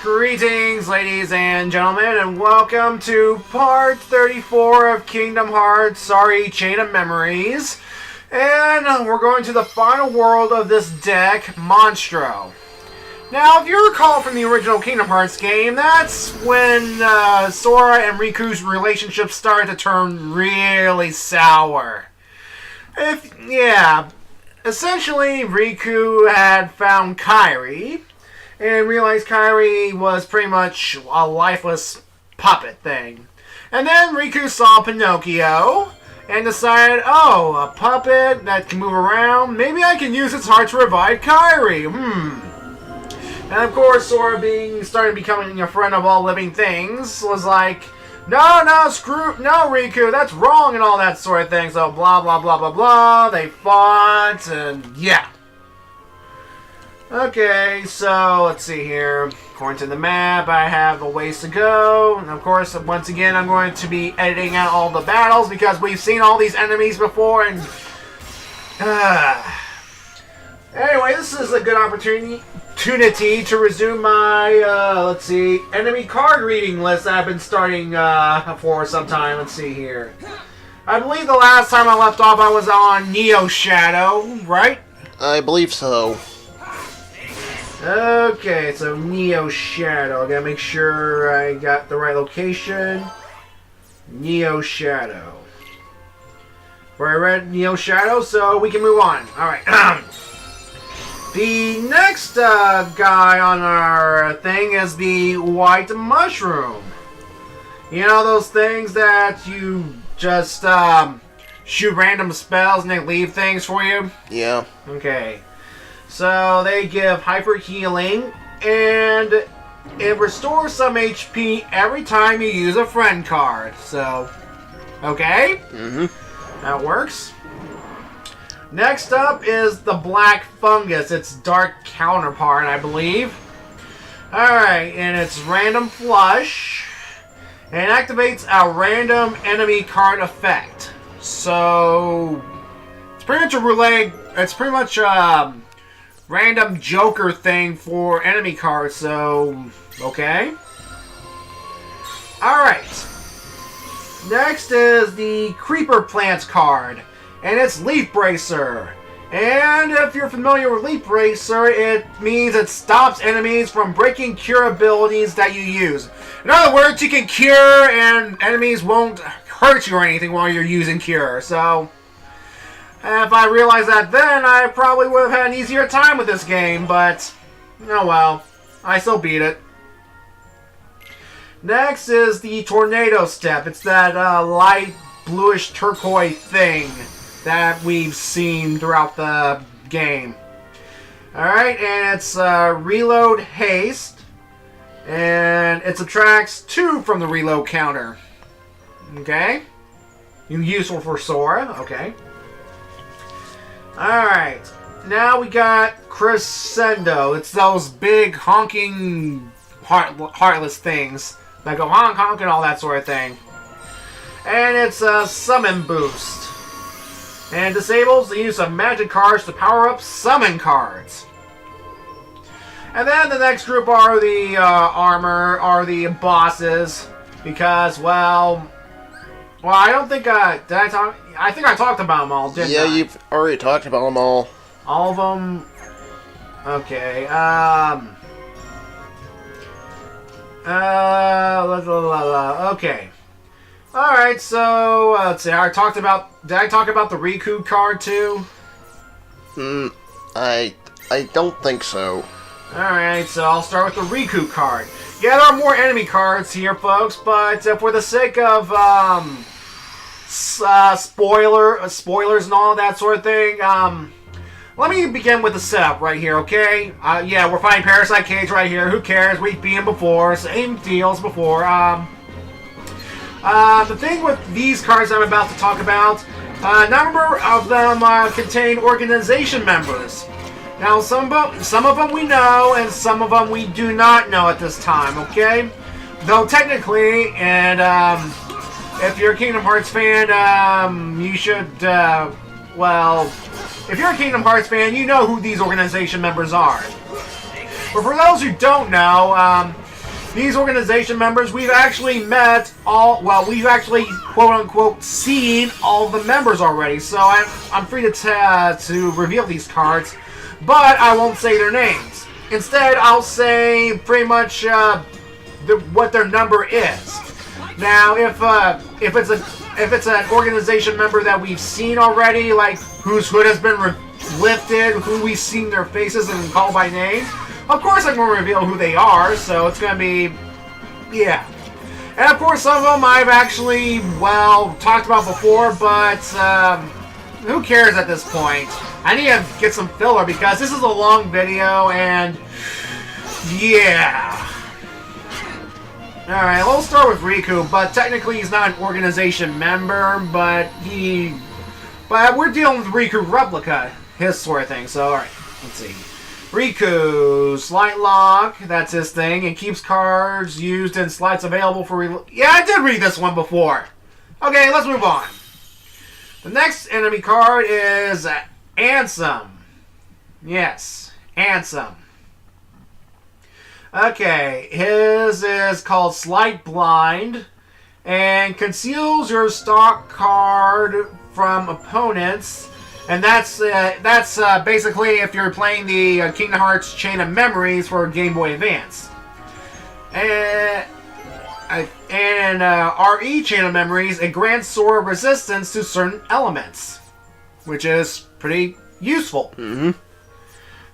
Greetings, ladies and gentlemen, and welcome to part 34 of Kingdom Hearts, sorry, Chain of Memories. And we're going to the final world of this deck, Monstro. Now, if you recall from the original Kingdom Hearts game, that's when Sora and Riku's relationship started to turn really sour. Essentially, Riku had found Kairi, and realized Kairi was pretty much a lifeless puppet thing. And then Riku saw Pinocchio, and decided, oh, a puppet that can move around, maybe I can use its heart to revive Kairi, And of course, Sora started becoming a friend of all living things, was like, no, Riku, that's wrong, and all that sort of thing. So blah, blah, blah, blah, blah. They fought, and yeah. Okay, so let's see here. According to the map, I have a ways to go. And of course, once again, I'm going to be editing out all the battles because we've seen all these enemies before, and anyway, this is a good opportunity to resume my, enemy card reading list that I've been starting for some time. Let's see here. I believe the last time I left off, I was on Neo Shadow, right? I believe so. Okay, so Neo Shadow. I gotta make sure I got the right location. Neo Shadow. Where I read Neo Shadow, so we can move on. Alright. The next guy on our thing is the White Mushroom. You know those things that you just shoot random spells and they leave things for you? Yeah. Okay. So they give hyper healing and it restores some HP every time you use a friend card. So, okay? That works. Next up is the Black Fungus, its dark counterpart, I believe. Alright, and it's Random Flush. And activates a random enemy card effect. So, it's pretty much a roulette. It's pretty much a random Joker thing for enemy cards, so, okay. Alright. Next is the Creeper Plants card. And it's Leaf Bracer. And if you're familiar with Leaf Bracer, it means it stops enemies from breaking cure abilities that you use. In other words, you can cure and enemies won't hurt you or anything while you're using cure. So, if I realized that then, I probably would have had an easier time with this game. But, oh well. I still beat it. Next is the Tornado Step. It's that light bluish turquoise thing that we've seen throughout the game. Alright, and it's Reload Haste. And it subtracts 2 from the reload counter. Okay? Useful for Sora. Okay. Alright. Now we got Crescendo. It's those big honking heartless things that go honk honk and all that sort of thing. And it's a Summon Boost. And disables the use of magic cards to power up summon cards. And then the next group are the the bosses. Because, well, I don't think, I think I talked about them all, didn't I? Yeah, you've already talked about them all. All of them? Okay, okay. Alright, so, let's see, did I talk about the Riku card too? I don't think so. Alright, so I'll start with the Riku card. Yeah, there are more enemy cards here, folks, but for the sake of, spoilers and all that sort of thing, let me begin with the setup right here, okay? Yeah, we're fighting Parasite Cage right here, who cares, we've beat him before, same deals before, the thing with these cards I'm about to talk about, a number of them contain organization members. Now, some of them we know, and some of them we do not know at this time, okay? Though technically, and if you're a Kingdom Hearts fan, you should, well, if you're a Kingdom Hearts fan, you know who these organization members are. But for those who don't know, these organization members, we've actually met we've actually, quote-unquote, seen all of the members already, so I'm free to reveal these cards, but I won't say their names. Instead, I'll say pretty much what their number is. Now, if it's an organization member that we've seen already, like whose hood has been lifted, who we've seen their faces and called by name, of course I'm going to reveal who they are, so it's going to be, yeah. And of course some of them I've actually, talked about before, but who cares at this point? I need to get some filler because this is a long video, and yeah. Alright, let's start with Riku, but technically he's not an organization member, but we're dealing with Riku Replica, his sort of thing, so alright, let's see. Riku, Slight Lock, that's his thing. It keeps cards used in slides available for... Yeah, I did read this one before. Okay, let's move on. The next enemy card is Ansem. Yes, Ansem. Okay, his is called Slight Blind and conceals your stock card from opponents. And that's basically if you're playing the Kingdom Hearts Chain of Memories for Game Boy Advance. And RE Chain of Memories, it grants sort of resistance to certain elements, which is pretty useful. Mm-hmm.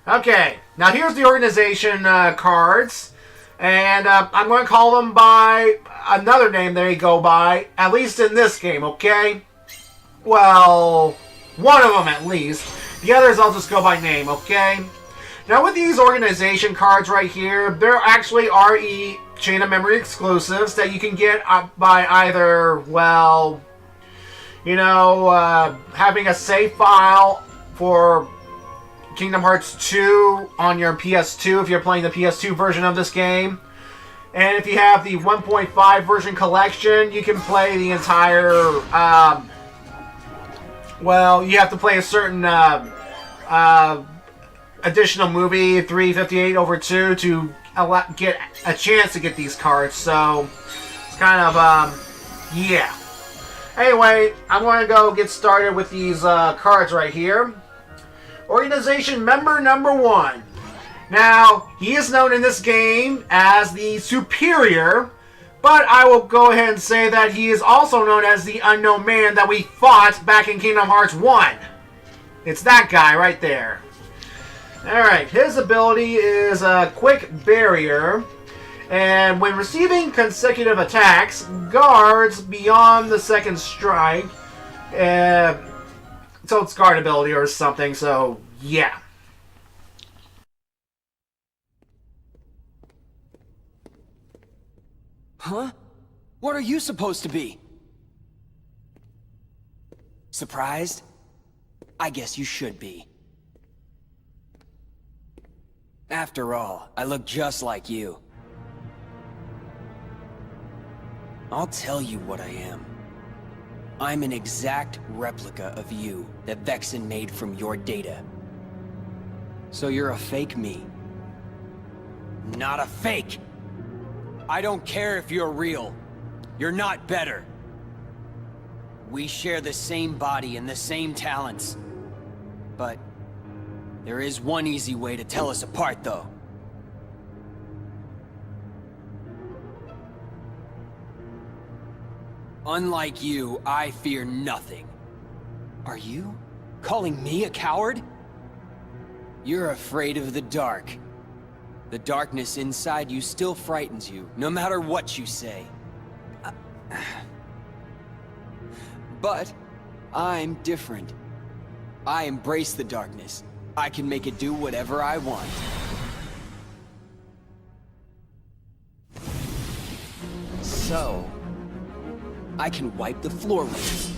Okay, now here's the organization cards, and I'm going to call them by another name they go by, at least in this game, okay? Well, one of them at least. The others I'll just go by name, okay? Now with these organization cards right here, they're actually RE Chain of Memory exclusives that you can get by either, having a save file for Kingdom Hearts 2 on your PS2 if you're playing the PS2 version of this game. And if you have the 1.5 version collection, you can play the entire... you have to play a certain additional movie, 358/2, to get a chance to get these cards. So, it's kind of, yeah. Anyway, I'm going to go get started with these cards right here. Organization member number 1. Now, he is known in this game as the Superior, but I will go ahead and say that he is also known as the Unknown Man that we fought back in Kingdom Hearts 1. It's that guy right there. Alright, his ability is a Quick Barrier, and when receiving consecutive attacks, guards beyond the second strike, so it's guard ability or something, so yeah. Huh? What are you supposed to be? Surprised? I guess you should be. After all, I look just like you. I'll tell you what I am. I'm an exact replica of you that Vexen made from your data. So you're a fake me. Not a fake! I don't care if you're real. You're not better. We share the same body and the same talents. But there is one easy way to tell us apart, though. Unlike you, I fear nothing. Are you calling me a coward? You're afraid of the dark. The darkness inside you still frightens you, no matter what you say. But I'm different. I embrace the darkness. I can make it do whatever I want. So, I can wipe the floor with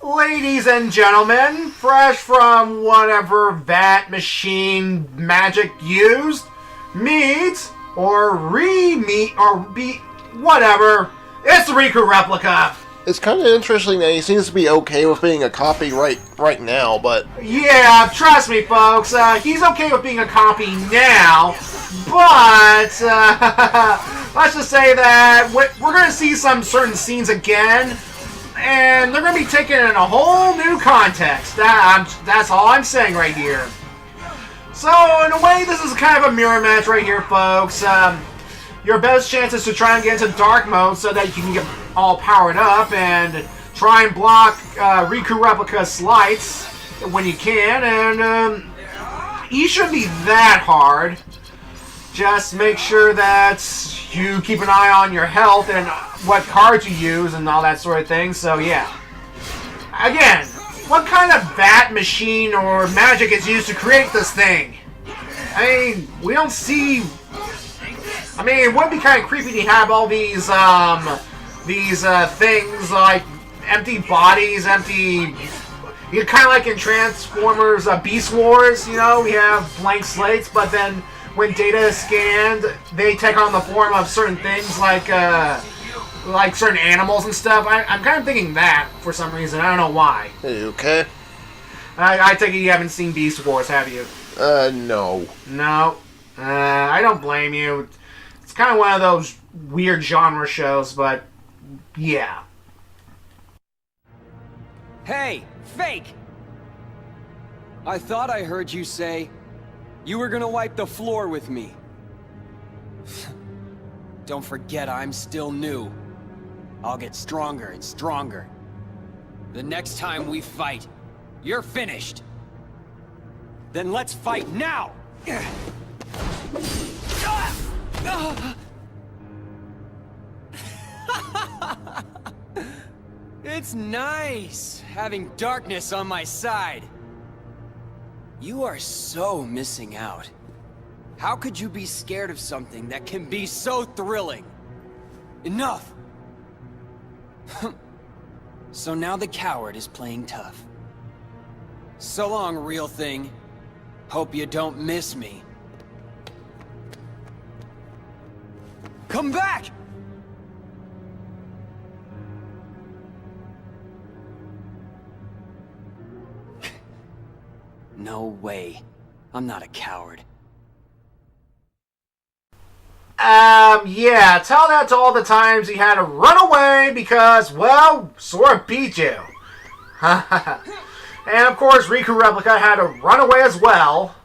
it. Ladies and gentlemen, fresh from whatever vat machine magic used, meat, or re-meat, or be whatever, it's the Riku Replica. It's kind of interesting that he seems to be okay with being a copy right now, but... Yeah, trust me, folks, he's okay with being a copy now, But let's just say that we're going to see some certain scenes again, and they're going to be taken in a whole new context. That's all I'm saying right here. So, in a way, this is kind of a mirror match right here, folks. Your best chance is to try and get into dark mode so that you can get all powered up and try and block Riku Replica's slights when you can, and you shouldn't be that hard. Just make sure that you keep an eye on your health and what cards you use and all that sort of thing, so yeah. Again, what kind of bat machine or magic is used to create this thing? I mean, we don't see... I mean, it would be kind of creepy to have all these things like empty bodies, empty... You kind of like in Transformers Beast Wars, you know, we have blank slates, but then when data is scanned, they take on the form of certain things like certain animals and stuff. I'm kind of thinking that for some reason. I don't know why. Hey, you okay? I take it you haven't seen Beast Wars, have you? No. No. I don't blame you. It's kind of one of those weird genre shows, but yeah. Hey, fake! I thought I heard you say you were gonna wipe the floor with me. Don't forget I'm still new. I'll get stronger and stronger. The next time we fight, you're finished. Then let's fight now! It's nice having darkness on my side. You are so missing out. How could you be scared of something that can be so thrilling? Enough! So now the coward is playing tough. So long, real thing. Hope you don't miss me. Come back! No way. I'm not a coward. Yeah, tell that to all the times he had to run away because, well, Sora beat you. And of course, Riku Replica had to run away as well.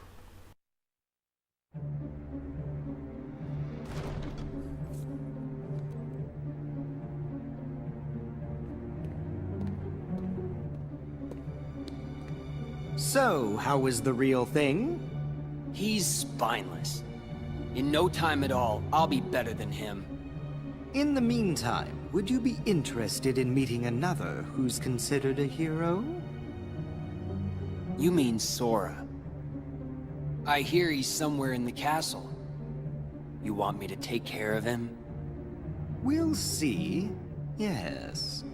So, how was the real thing? He's spineless. In no time at all, I'll be better than him. In the meantime, would you be interested in meeting another who's considered a hero? You mean Sora. I hear he's somewhere in the castle. You want me to take care of him? We'll see. Yes.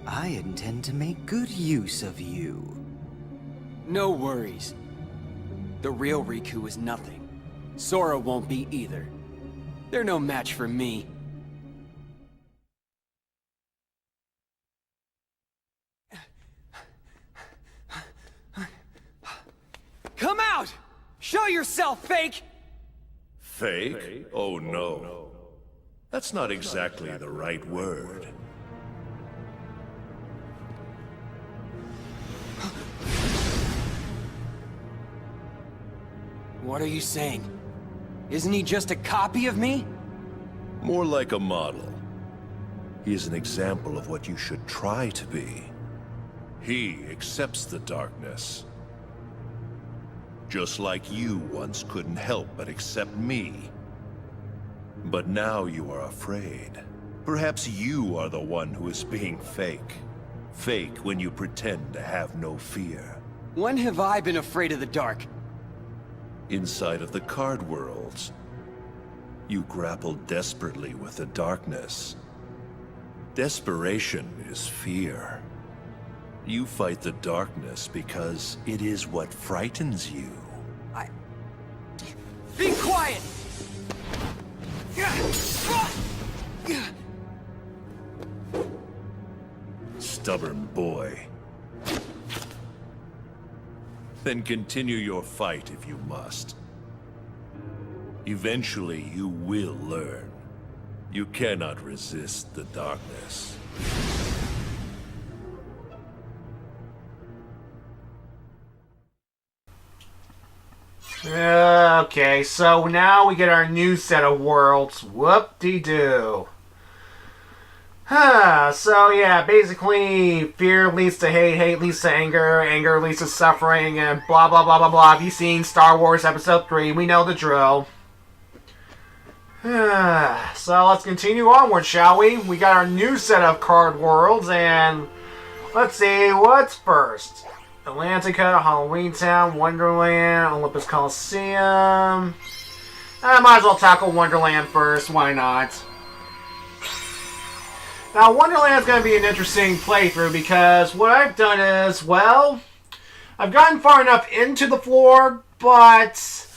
I intend to make good use of you. No worries. The real Riku is nothing. Sora won't be either. They're no match for me. Come out! Show yourself, fake! Fake? Oh no. That's not exactly the right word. What are you saying? Isn't he just a copy of me? More like a model. He is an example of what you should try to be. He accepts the darkness. Just like you once couldn't help but accept me. But now you are afraid. Perhaps you are the one who is being fake. Fake when you pretend to have no fear. When have I been afraid of the dark? Inside of the card worlds, you grapple desperately with the darkness. Desperation is fear. You fight the darkness because it is what frightens you. Be quiet! Stubborn boy. Then continue your fight if you must. Eventually, you will learn. You cannot resist the darkness. Okay, so now we get our new set of worlds. Whoop-de-doo. So yeah, basically, fear leads to hate, hate leads to anger, anger leads to suffering, and blah blah blah blah blah. Have you seen Star Wars Episode 3? We know the drill. So let's continue onward, shall we? We got our new set of card worlds, and let's see, what's first? Atlantica, Halloween Town, Wonderland, Olympus Coliseum. I might as well tackle Wonderland first, why not? Now, Wonderland's going to be an interesting playthrough because what I've done is, well, I've gotten far enough into the floor, but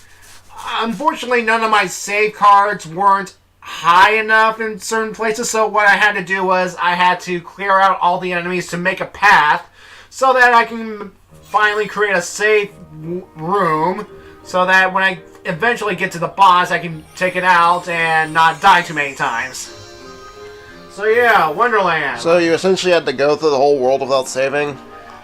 unfortunately none of my save cards weren't high enough in certain places, so what I had to do was I had to clear out all the enemies to make a path so that I can finally create a safe room so that when I eventually get to the boss, I can take it out and not die too many times. So yeah, Wonderland. So you essentially had to go through the whole world without saving?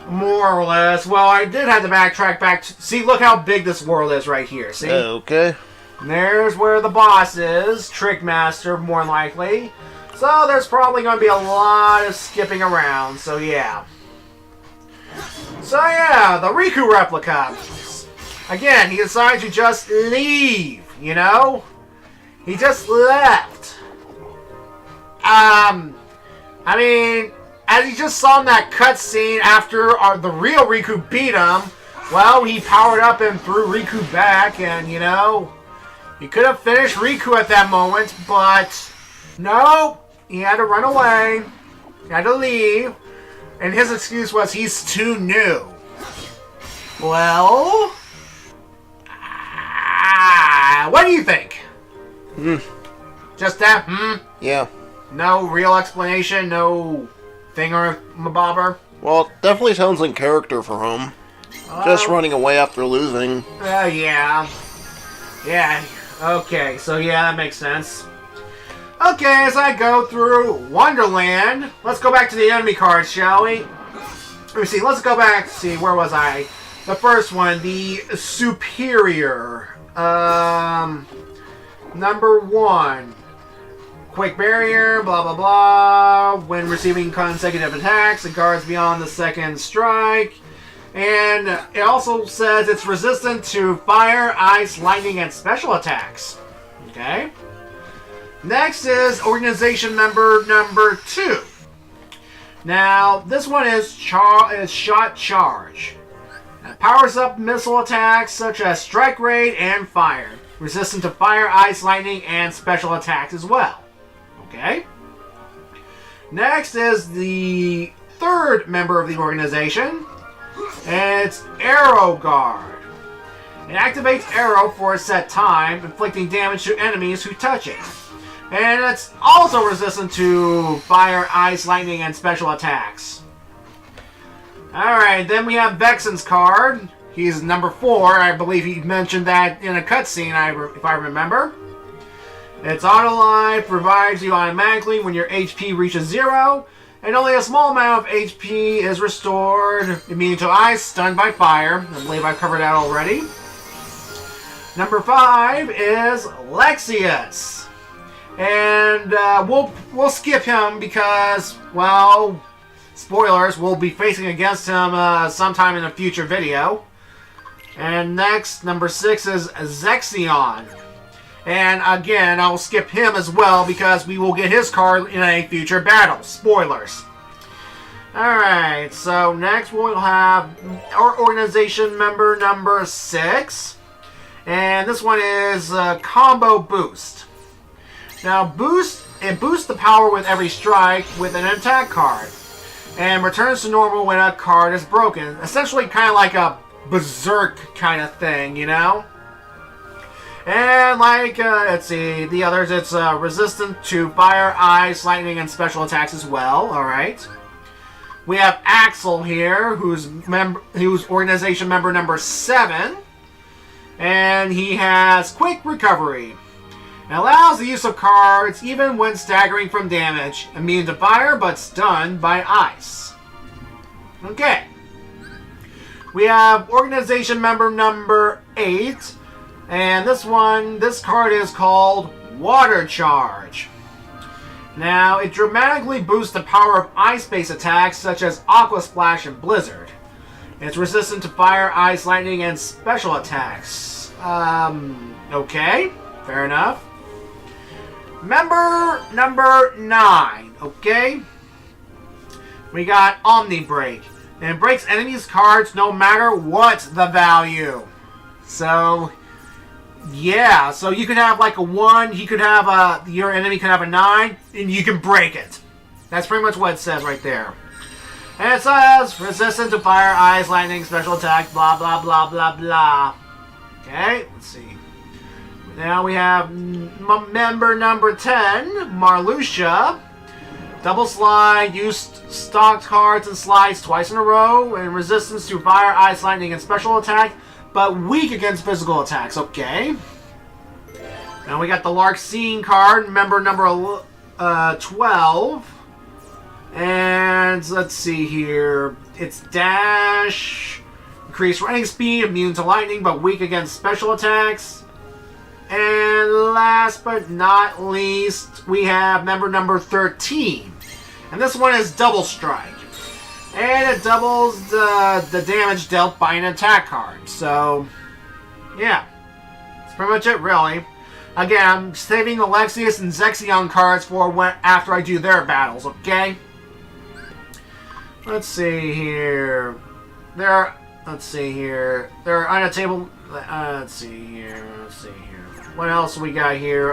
More or less. Well, I did have to backtrack back to... See, look how big this world is right here, see? Okay. And there's where the boss is. Trickmaster, more likely. So there's probably going to be a lot of skipping around, so yeah. So yeah, the Riku replica. Again, he decided to just leave, you know? He just left. I mean, as you just saw in that cutscene after the real Riku beat him, well, he powered up and threw Riku back, and, you know, he could have finished Riku at that moment, but no, he had to run away, he had to leave, and his excuse was he's too new. Well, what do you think? Just that, Yeah. No real explanation, no thingamabobber? Well, it definitely sounds in character for him. Just running away after losing. Yeah. Yeah, okay, so yeah, that makes sense. Okay, as I go through Wonderland, let's go back to the enemy cards, shall we? Let me see, let's go back, see, where was I? The first one, the Superior. Number 1. Quick barrier, blah blah blah. When receiving consecutive attacks, it guards beyond the second strike. And it also says it's resistant to fire, ice, lightning, and special attacks. Okay. Next is organization member number 2. Now, this one is shot charge. It powers up missile attacks such as strike rate and fire. Resistant to fire, ice, lightning, and special attacks as well. Okay. Next is the 3rd member of the organization. And it's Arrow Guard. It activates Arrow for a set time, inflicting damage to enemies who touch it. And it's also resistant to fire, ice, lightning, and special attacks. Alright, then we have Vexen's card. He's number 4. I believe he mentioned that in a cutscene, if I remember. Its auto life provides you automatically when your HP reaches 0, and only a small amount of HP is restored. Immune to ice, stunned by fire. I believe I covered that already. Number 5 is Lexius. And we'll skip him because, well, spoilers, we'll be facing against him sometime in a future video. And next, number 6 is Zexion. And again, I'll skip him as well because we will get his card in a future battle. Spoilers. Alright, so next we'll have our organization member number 6. And this one is Combo Boost. Now, it boosts the power with every strike with an attack card. And returns to normal when a card is broken. Essentially kind of like a berserk kind of thing, you know? And like, let's see, the others, it's resistant to fire, ice, lightning, and special attacks as well, alright. We have Axel here, who's organization member number 7. And he has quick recovery. It allows the use of cards even when staggering from damage. Immune to fire, but stunned by ice. Okay. We have organization member number 8. And this card is called Water Charge. Now, it dramatically boosts the power of ice-based attacks such as Aqua Splash and Blizzard. It's resistant to fire, ice, lightning, and special attacks. Okay. Fair enough. Member number 9, okay? We got Omni Break. And it breaks enemies' cards no matter what the value. So, yeah. So you could have like a 1, he could have your enemy could have a 9, and you can break it. That's pretty much what it says right there. And it says, resistant to fire, ice, lightning, special attack, blah, blah, blah, blah, blah. Okay, let's see. Now we have member number 10, Marluxia. Double slide, use stocked cards and slides twice in a row, and resistance to fire, ice, lightning, and special attack, but weak against physical attacks. Okay. Now we got the Larxene card, member number 12. And let's see here. It's dash, increased running speed, immune to lightning, but weak against special attacks. And last but not least, we have member number 13. And this one is Double Strike. And it doubles the damage dealt by an attack card. So, yeah. That's pretty much it, really. Again, I'm saving the Lexaeus and Zexion cards for after I do their battles, okay? Let's see here. There are unatable. Let's see here. What else we got here?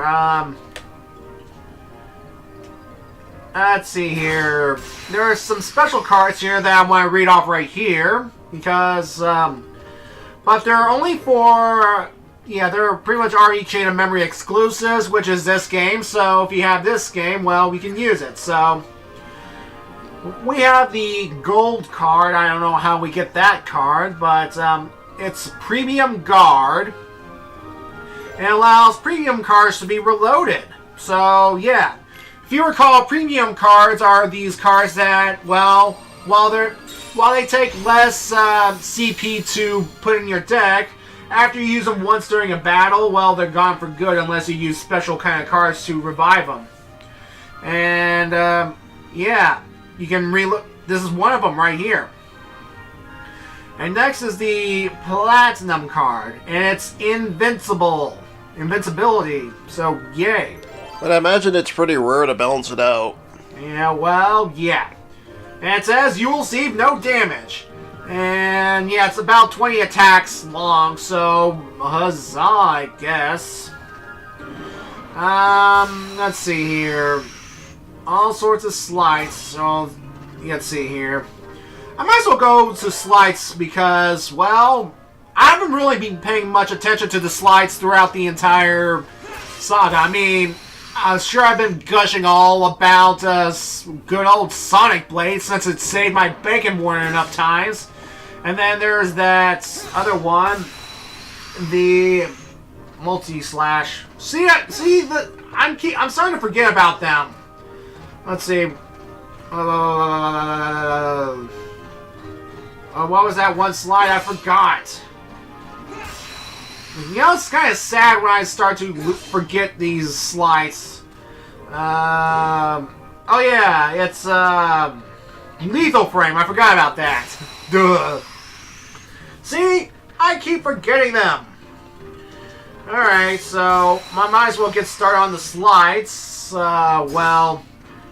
Let's see here. There are some special cards here that I want to read off right here because, but they're only for, they're pretty much RE Chain of Memory exclusives, which is this game. So if you have this game, well, we can use it. So we have the gold card. I don't know how we get that card, but it's Premium Guard. And it allows premium cards to be reloaded. So, yeah. If you recall, premium cards are these cards that, well, while they take less CP to put in your deck, after you use them once during a battle, well, they're gone for good unless you use special kind of cards to revive them. And, yeah. You can reload. This is one of them right here. And next is the Platinum card. And it's Invincibility. So, yay. But I imagine it's pretty rare to balance it out. Yeah, well, yeah. And it says you will receive no damage. And, yeah, it's about 20 attacks long, so huzzah, I guess. Let's see here. All sorts of slides, so let's see here. I might as well go to slides because, well, I haven't really been paying much attention to the slides throughout the entire saga. I mean, I'm sure I've been gushing all about good old Sonic Blade since it saved my bacon more than enough times. And then there's that other one, the multi-slash. I'm starting to forget about them. Let's see. What was that one slide? I forgot. You know, it's kind of sad when I start to forget these slides. Oh yeah, it's Lethal Frame. I forgot about that. Duh. See, I keep forgetting them. Alright, so I might as well get started on the slides. Well,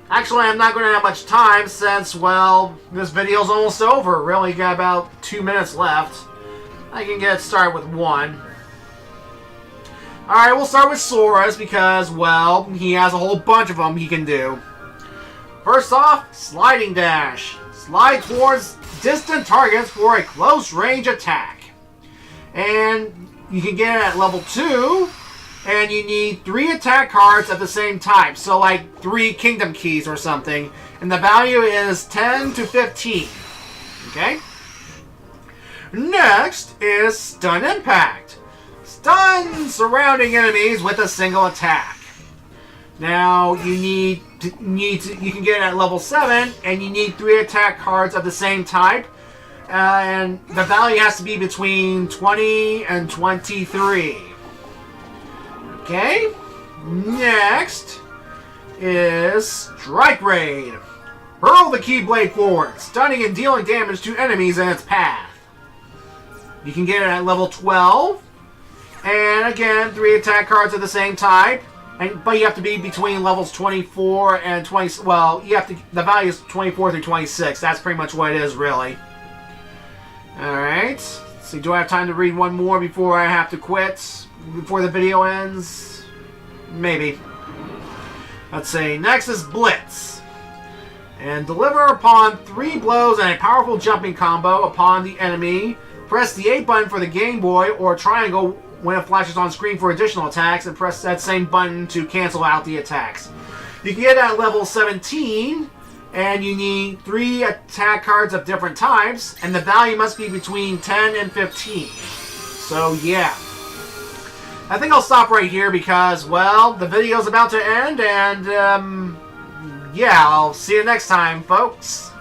actually I'm not going to have much time since, well, this video's almost over. Really got about 2 minutes left. I can get started with one. Alright, we'll start with Sora's because, well, he has a whole bunch of them he can do. First off, Sliding Dash. Slide towards distant targets for a close range attack. And you can get it at level 2, and you need 3 attack cards at the same time. So like 3 Kingdom Keys or something. And the value is 10 to 15. Okay? Next is Stun Impact. stun surrounding enemies with a single attack. Now you can get it at level 7, and you need 3 attack cards of the same type, and the value has to be between 20 and 23. Okay, next is Strike Raid. Hurl the Keyblade forward, stunning and dealing damage to enemies in its path. You can get it at level 12, and again, 3 attack cards of the same type. But you have to be between levels 24 and 20. Well, the value is 24 through 26. That's pretty much what it is, really. Alright. So, do I have time to read one more before I have to quit? Before the video ends? Maybe. Let's see. Next is Blitz. And deliver upon 3 blows and a powerful jumping combo upon the enemy. Press the A button for the Game Boy or triangle when it flashes on screen for additional attacks, and press that same button to cancel out the attacks. You can get at level 17, and you need 3 attack cards of different types, and the value must be between 10 and 15. So yeah. I think I'll stop right here because, well, the video's about to end, and yeah, I'll see you next time, folks.